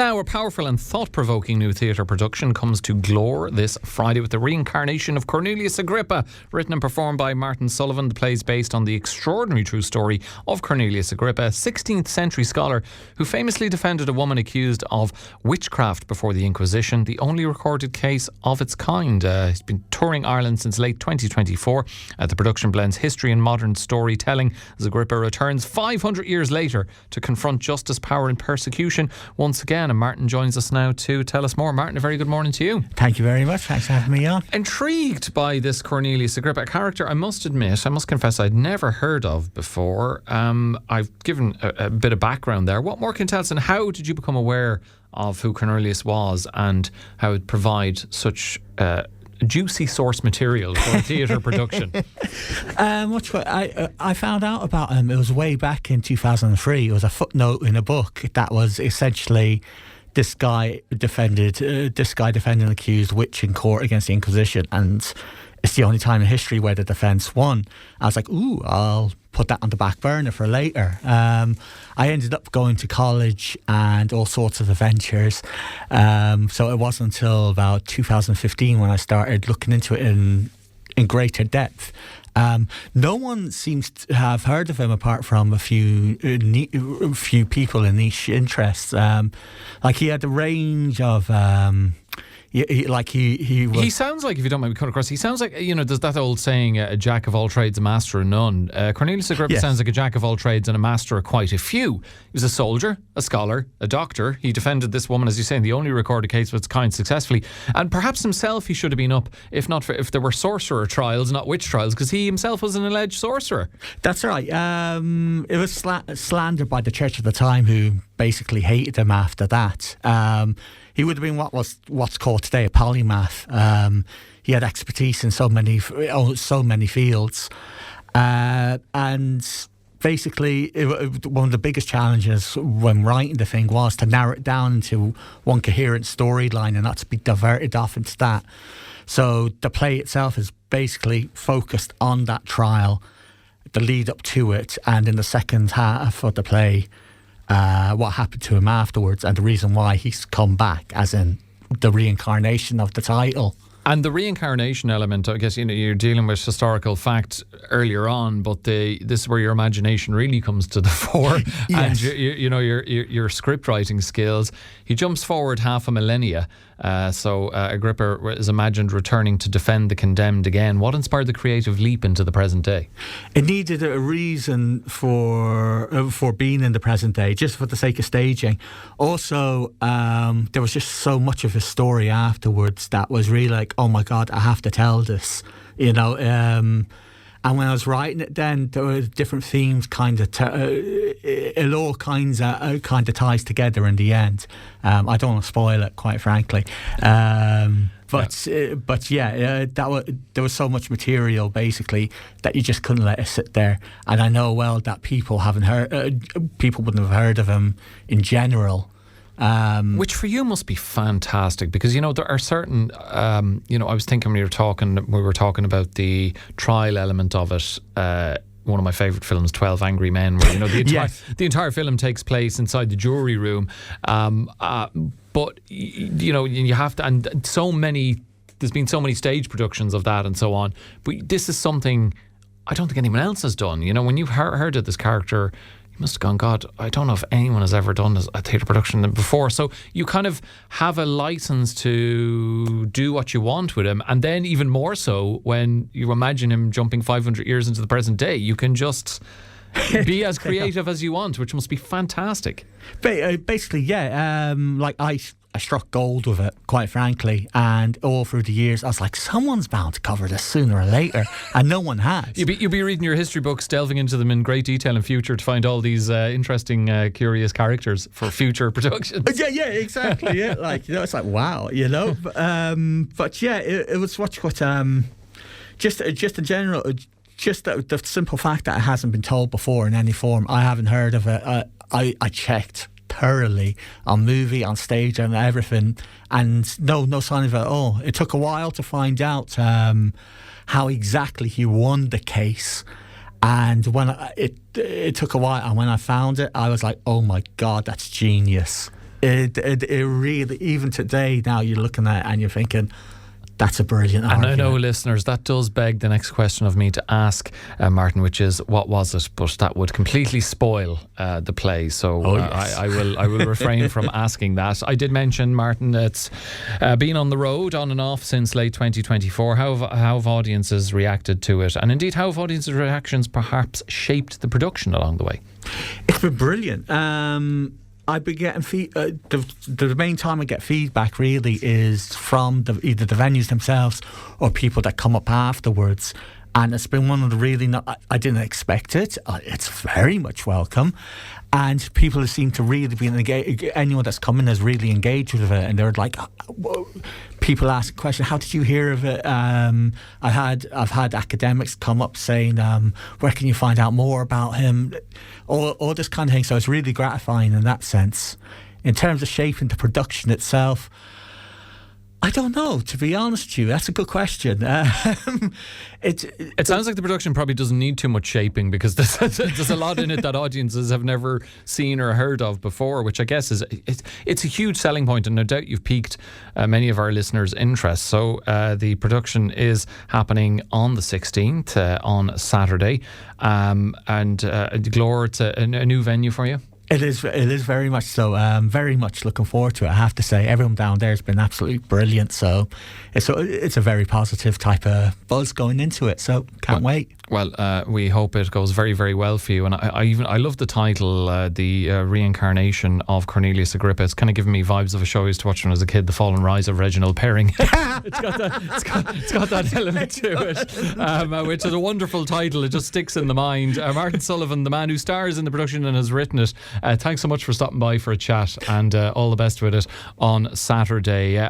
Now, a powerful and thought-provoking new theatre production comes to Glór this Friday with the Reincarnation of Cornelius Agrippa, written and performed by Martin Sullivan. The play is based on the extraordinary true story of Cornelius Agrippa, a 16th century scholar who famously defended a woman accused of witchcraft before the Inquisition, the only recorded case of its kind. He's been touring Ireland since late 2024. The production blends history and modern storytelling as Agrippa returns 500 years later to confront justice, power and persecution once again. And Martin joins us now to tell us more. Martin, a very good morning to you. Thank you very much. Thanks for having me on. Intrigued by this Cornelius Agrippa, a character I must confess I'd never heard of before. I've given a bit of background there. What more can you tell us, and how did you become aware of who Cornelius was and how it provide such juicy source material for a theatre production? I found out about him. It was way back in 2003. It was a footnote in a book that was essentially this guy defending an accused witch in court against the Inquisition, and it's the only time in history where the defence won. I was like, ooh, I'll put that on the back burner for later. I ended up going to college and all sorts of adventures. So it wasn't until about 2015 when I started looking into it in greater depth. No one seems to have heard of him apart from a few people in niche interests. Like he had a range of... He sounds like, if you don't mind me cutting across, he sounds like, there's that old saying, a jack of all trades, a master of none. Cornelius Agrippa sounds like a jack of all trades and a master of quite a few. He was a soldier, a scholar, a doctor. He defended this woman, as you say, in the only recorded case of its kind successfully. And perhaps himself he should have been up, if there were sorcerer trials, not witch trials, because he himself was an alleged sorcerer. That's right. It was slandered by the church at the time, who basically hated him after that. He would have been what's called today a polymath. He had expertise in so many fields, and basically one of the biggest challenges when writing the thing was to narrow it down into one coherent storyline and not to be diverted off into that. So the play itself is basically focused on that trial, the lead up to it, and in the second half of the play, what happened to him afterwards and the reason why he's come back, as in the reincarnation of the title. And the reincarnation element, I guess, you're dealing with historical fact earlier on, but this is where your imagination really comes to the fore. Yes. And your script writing skills. He jumps forward half a millennia. So Agrippa is imagined returning to defend the condemned again. What inspired the creative leap into the present day? It needed a reason for being in the present day, just for the sake of staging. Also, there was just so much of his story afterwards that was really like, oh my God, I have to tell this, and when I was writing it, then there were different themes. It all kind of ties together in the end. I don't want to spoil it, quite frankly. There was so much material basically that you just couldn't let it sit there. And I know well that people wouldn't have heard of him in general. Which for you must be fantastic, because there are certain I was thinking we were talking about the trial element of it, one of my favourite films, 12 Angry Men, where the entire film takes place inside the jury room, but you have to, and there's been so many stage productions of that and so on, but this is something I don't think anyone else has done. When you heard of this character, must have gone, God, I don't know if anyone has ever done a theatre production before. So you kind of have a license to do what you want with him, and then even more so when you imagine him jumping 500 years into the present day, you can just be as creative as you want, which must be fantastic. Basically, yeah. I struck gold with it, quite frankly, and all through the years I was like, someone's bound to cover this sooner or later, and no one has. You'll be reading your history books, delving into them in great detail in future to find all these interesting, curious characters for future productions. Yeah, exactly. Yeah, it's like wow, but yeah, it was just in general. Just the simple fact that it hasn't been told before in any form. I haven't heard of it. I checked thoroughly on movie, on stage and everything, and no sign of it at all. It took a while to find out how exactly he won the case, and when it took a while, and when I found it, I was like, oh my God, that's genius. It really, even today, now you're looking at it and you're thinking, that's a brilliant argument. And I know, listeners, that does beg the next question of me to ask, Martin, which is, what was it? But that would completely spoil the play. So yes. I will refrain from asking that. I did mention, Martin, it's been on the road on and off since late 2024. How have audiences reacted to it? And indeed, how have audiences' reactions perhaps shaped the production along the way? It's been brilliant. I've been getting the main time I get feedback really is from either the venues themselves or people that come up afterwards, and it's been one of the really I didn't expect it. It's very much welcome, and people seem to really be engaged. Anyone that's come in has really engaged with it, and they're like, people ask a question, how did you hear of it? I've had academics come up saying, where can you find out more about him? All this kind of thing. So it's really gratifying in that sense. In terms of shaping the production itself, I don't know, to be honest with you. That's a good question. It sounds like the production probably doesn't need too much shaping, because there's a lot in it that audiences have never seen or heard of before, which I guess is it's a huge selling point, and no doubt you've piqued many of our listeners' interest. So the production is happening on the 16th, on Saturday, and Glór, it's a new venue for you. It is very much so. Very much looking forward to it. I have to say, everyone down there has been absolutely brilliant. So it's a very positive type of buzz going into it. So can't wait. Well, we hope it goes very, very well for you. And I love the title, the Reincarnation of Cornelius Agrippa. It's kind of giving me vibes of a show I used to watch when I was a kid, The Fall and Rise of Reginald Perring. It's got that element to it, which is a wonderful title. It just sticks in the mind. Martin Sullivan, the man who stars in the production and has written it, thanks so much for stopping by for a chat, and all the best with it on Saturday.